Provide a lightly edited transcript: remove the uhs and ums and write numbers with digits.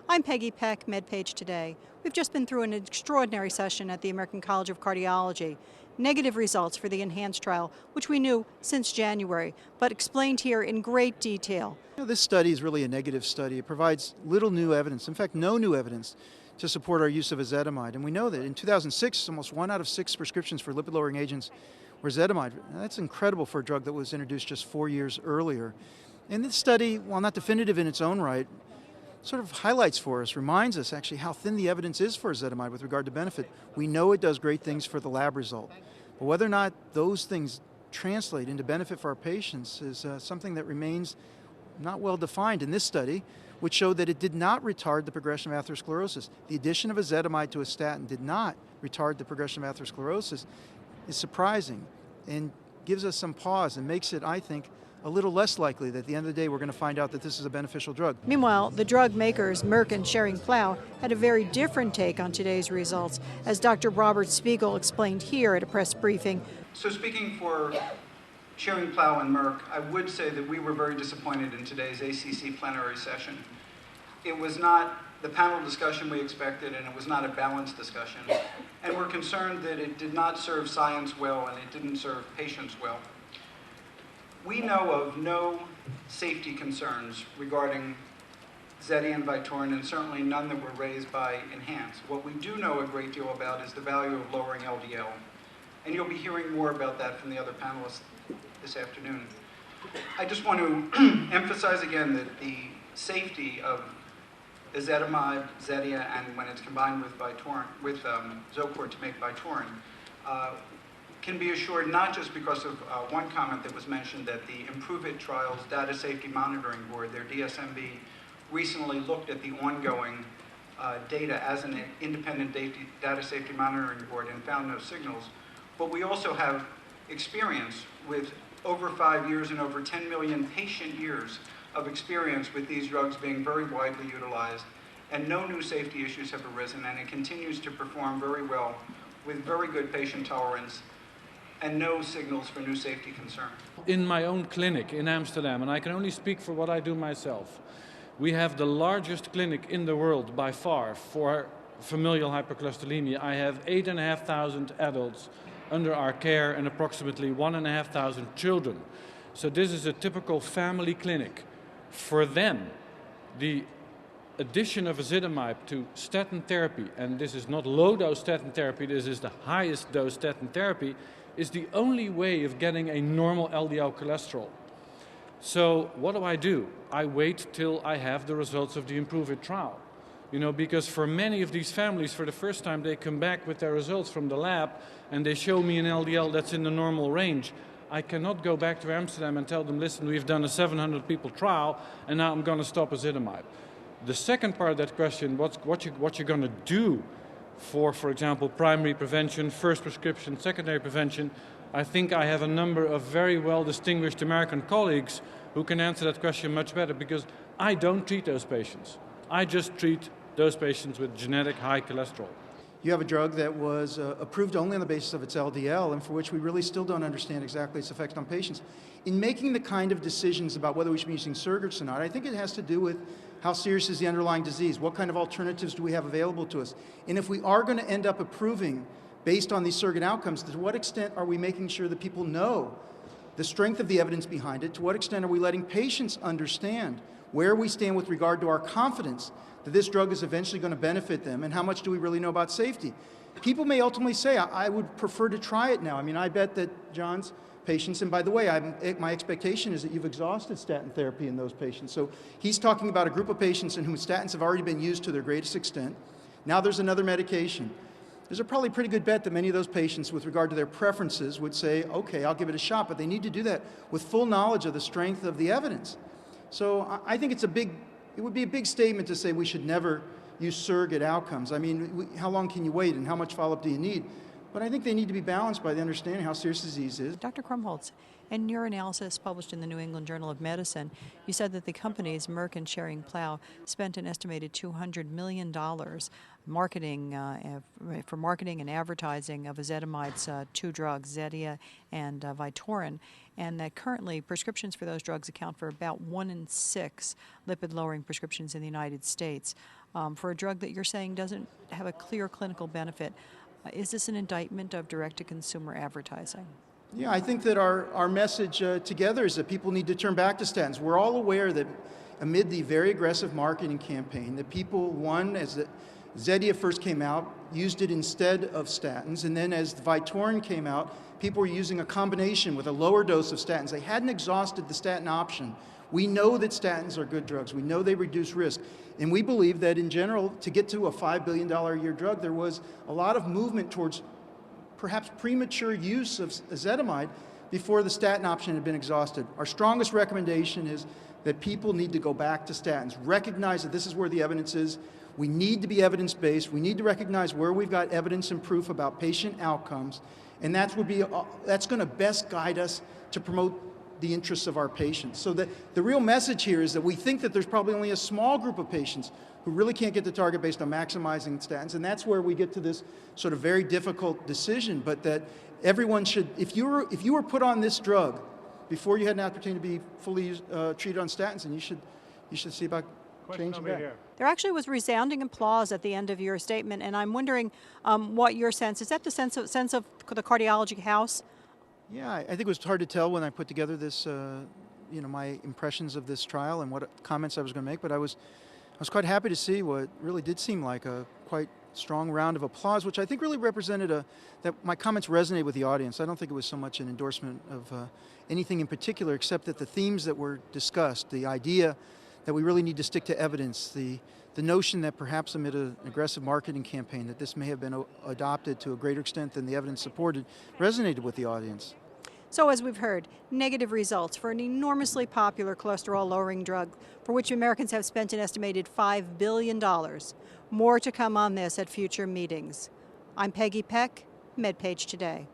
I'm Peggy Peck, MedPage Today. We've just been through an extraordinary session at the American College of Cardiology. Negative results for the ENHANCE trial, which we knew since January, but explained here in great detail. This study is really a negative study. It provides little new evidence, in fact, no new evidence to support our use of ezetimibe. And we know that in 2006, almost 1 out of 6 prescriptions for lipid-lowering agents were ezetimibe. That's incredible for a drug that was introduced just 4 years earlier. And this study, while not definitive in its own right, sort of highlights for us, reminds us actually how thin the evidence is for ezetimibe with regard to benefit. We know it does great things for the lab result, but whether or not those things translate into benefit for our patients is something that remains not well defined in this study, which showed that it did not retard the progression of atherosclerosis. The addition of ezetimibe to a statin did not retard the progression of atherosclerosis. Is surprising and gives us some pause and makes it, I think, a little less likely that at the end of the day we're going to find out that this is a beneficial drug. Meanwhile, the drug makers, Merck and Schering-Plough, had a very different take on today's results, as Dr. Robert Spiegel explained here at a press briefing. So speaking for Schering-Plough and Merck, I would say that we were very disappointed in today's ACC plenary session. It was not the panel discussion we expected, and it was not a balanced discussion. And we're concerned that it did not serve science well and it didn't serve patients well. We know of no safety concerns regarding Zeti and Vytorin, and certainly none that were raised by ENHANCE. What we do know a great deal about is the value of lowering LDL. And you'll be hearing more about that from the other panelists this afternoon. I just want to emphasize again that the safety of ezetimibe, Zetia, and when it's combined with Vytorin, with Zocor to make Vytorin, can be assured not just because of one comment that was mentioned that the Improve It Trials Data Safety Monitoring Board, their DSMB, recently looked at the ongoing data as an independent data safety monitoring board and found no signals. But we also have experience with over 5 years and over 10 million patient years of experience with these drugs being very widely utilized, and no new safety issues have arisen, and it continues to perform very well with very good patient tolerance and no signals for new safety concern. In my own clinic in Amsterdam, and I can only speak for what I do myself, we have the largest clinic in the world by far for familial hypercholesterolemia. I have 8,500 adults under our care and approximately 1,500 children. So this is a typical family clinic. For them, the addition of ezetimibe to statin therapy, and this is not low-dose statin therapy, this is the highest dose statin therapy, is the only way of getting a normal LDL cholesterol. So what do? I wait till I have the results of the Improve It trial. Because for many of these families, for the first time, they come back with their results from the lab and they show me an LDL that's in the normal range. I cannot go back to Amsterdam and tell them, listen, we've done a 700 people trial and now I'm going to stop ezetimibe. The second part of that question, what you're going to do for example, primary prevention, first prescription, secondary prevention, I think I have a number of very well-distinguished American colleagues who can answer that question much better, because I don't treat those patients. I just treat those patients with genetic high cholesterol. You have a drug that was approved only on the basis of its LDL, and for which we really still don't understand exactly its effects on patients. In making the kind of decisions about whether we should be using surrogates or not, I think it has to do with how serious is the underlying disease, what kind of alternatives do we have available to us, and if we are going to end up approving based on these surrogate outcomes, to what extent are we making sure that people know the strength of the evidence behind it? To what extent are we letting patients understand where we stand with regard to our confidence that this drug is eventually going to benefit them, and how much do we really know about safety? People may ultimately say, I would prefer to try it now. I mean, I bet that John's patients, and by the way, my expectation is that you've exhausted statin therapy in those patients. So he's talking about a group of patients in whom statins have already been used to their greatest extent. Now there's another medication. There's a probably pretty good bet that many of those patients, with regard to their preferences, would say, okay, I'll give it a shot, but they need to do that with full knowledge of the strength of the evidence. So I think it would be a big statement to say we should never use surrogate outcomes. I mean, how long can you wait and how much follow-up do you need? but I think they need to be balanced by the understanding how serious the disease is. Dr. Krumholz, in your analysis published in the New England Journal of Medicine, you said that the companies Merck and Schering-Plough spent an estimated $200 million for marketing and advertising of Ezetimabe's two drugs, Zetia and Vytorin, and that currently prescriptions for those drugs account for about 1 in 6 lipid-lowering prescriptions in the United States. For a drug that you're saying doesn't have a clear clinical benefit, is this an indictment of direct-to-consumer advertising? Yeah, I think that our message together is that people need to turn back to statins. We're all aware that amid the very aggressive marketing campaign, that people, one, as the Zetia first came out, used it instead of statins, and then as the Vytorin came out, people were using a combination with a lower dose of statins. They hadn't exhausted the statin option. We know that statins are good drugs. We know they reduce risk. And we believe that in general, to get to a $5 billion a year drug, there was a lot of movement towards perhaps premature use of ezetimibe before the statin option had been exhausted. Our strongest recommendation is that people need to go back to statins. Recognize that this is where the evidence is. We need to be evidence-based. We need to recognize where we've got evidence and proof about patient outcomes, and that's going to best guide us to promote the interests of our patients. So the real message here is that we think that there's probably only a small group of patients who really can't get the target based on maximizing statins, and that's where we get to this sort of very difficult decision, but that everyone should, if you were put on this drug before you had an opportunity to be fully treated on statins, then you should see about changing that. There actually was resounding applause at the end of your statement, and I'm wondering what your sense is. That the sense of the cardiology house? Yeah, I think it was hard to tell when I put together this, my impressions of this trial and what comments I was going to make, but I was quite happy to see what really did seem like a quite strong round of applause, which I think really represented that my comments resonated with the audience. I don't think it was so much an endorsement of anything in particular, except that the themes that were discussed, the idea that we really need to stick to evidence, the notion that perhaps amid an aggressive marketing campaign that this may have been adopted to a greater extent than the evidence supported, resonated with the audience. So as we've heard, negative results for an enormously popular cholesterol-lowering drug for which Americans have spent an estimated $5 billion. More to come on this at future meetings. I'm Peggy Peck, MedPage Today.